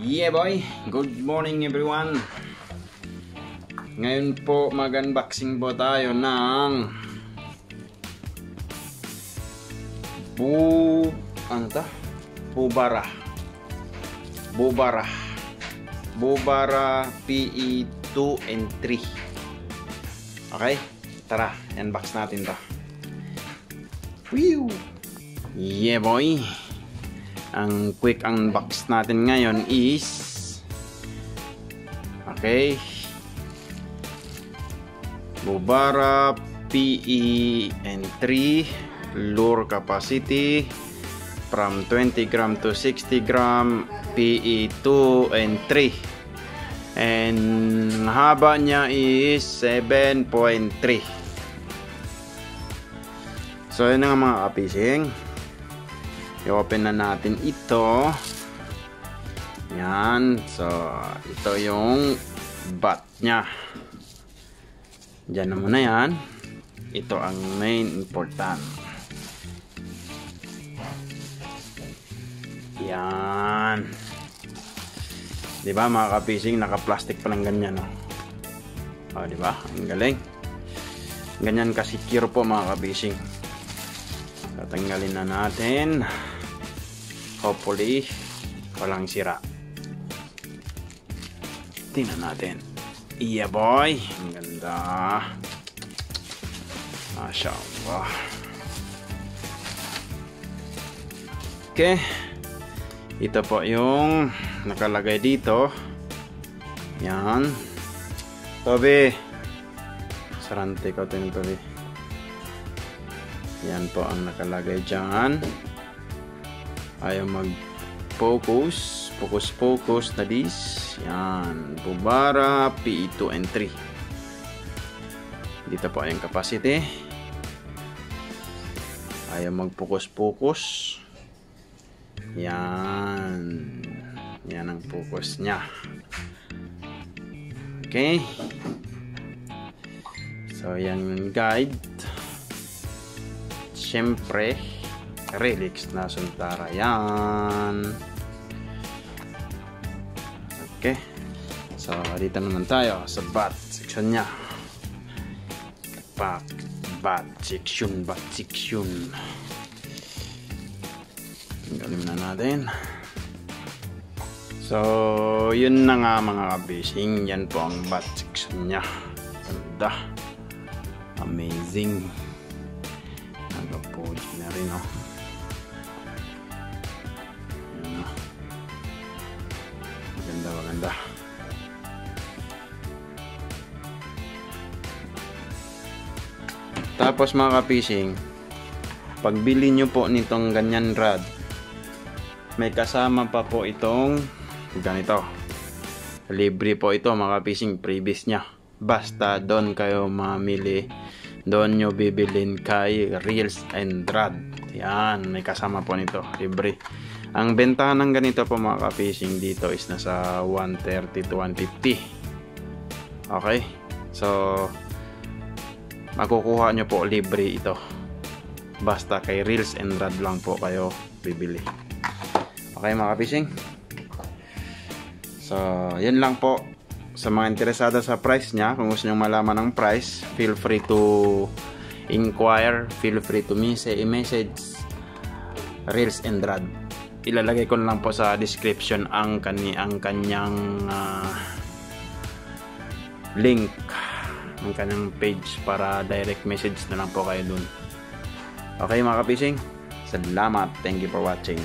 Yeah boy, good morning everyone. Ngayon po mag-unboxing po tayo ng Bubara PE 2 and 3. Okay, tara, unbox natin to. Whew. Yeah boy, ang quick unbox natin ngayon is Bubara PE and 3 lure capacity from 20 gram to 60 gram PE 2 and 3, and haba niya is 7.3. So yun nga mga kapising, i-open na natin ito. Yan, so ito yung bat nya. Diyan na muna yan. Ito ang main important. Yan, diba mga kapising, naka-plastic pa ng ganyan, no? O, diba? Ang galing. Ganyan ka-secure po mga kapising. Tatanggalin na natin. Hopefully walang sira. Tingnan natin. Yeah boy, ang ganda. Mashallah. Okay, ito po yung nakalagay dito. Yan. Toby, sarante ko ito yung Toby. Yan po ang nakalagay dyan. Ayaw mag-focus. Focus na this. Yan. Bubara PE 2 and 3. Dito po yung capacity. Ayaw mag-focus. Yan. Yan ang focus nya. Okay. So yan guide. Siyempre Relix na Suntara yan. Okay, so dito naman tayo sa bat section nya. Bat section. Galim na natin. So yun na nga mga kabising, yan po ang bat section nya. Ganda, amazing. Nag-approach na rin, oh. Yan, oh. Maganda. Tapos mga kapising, pagbili nyo po nitong ganyan rod, may kasama pa po itong ganito. Libre po ito mga kapising, previous nya. Basta doon kayo mamili, doon nyo bibilin kay Reels and Rod. Yan, may kasama po nito, libre. Ang bentahan ng ganito po mga ka-fishing dito is nasa 130 to 150. Okay, so makukuha nyo po libre ito. Basta kay Reels and Rod lang po kayo bibili. Okay mga ka-fishing, so yun lang po. Sa mga interesado sa price nya, kung gusto nyo malaman ang price, feel free to inquire, feel free to message Reels and Rod. Ilalagay ko lang po sa description ang kanyang link, ang kanyang page, para direct message na lang po kayo dun. Okay mga kapising, salamat, thank you for watching.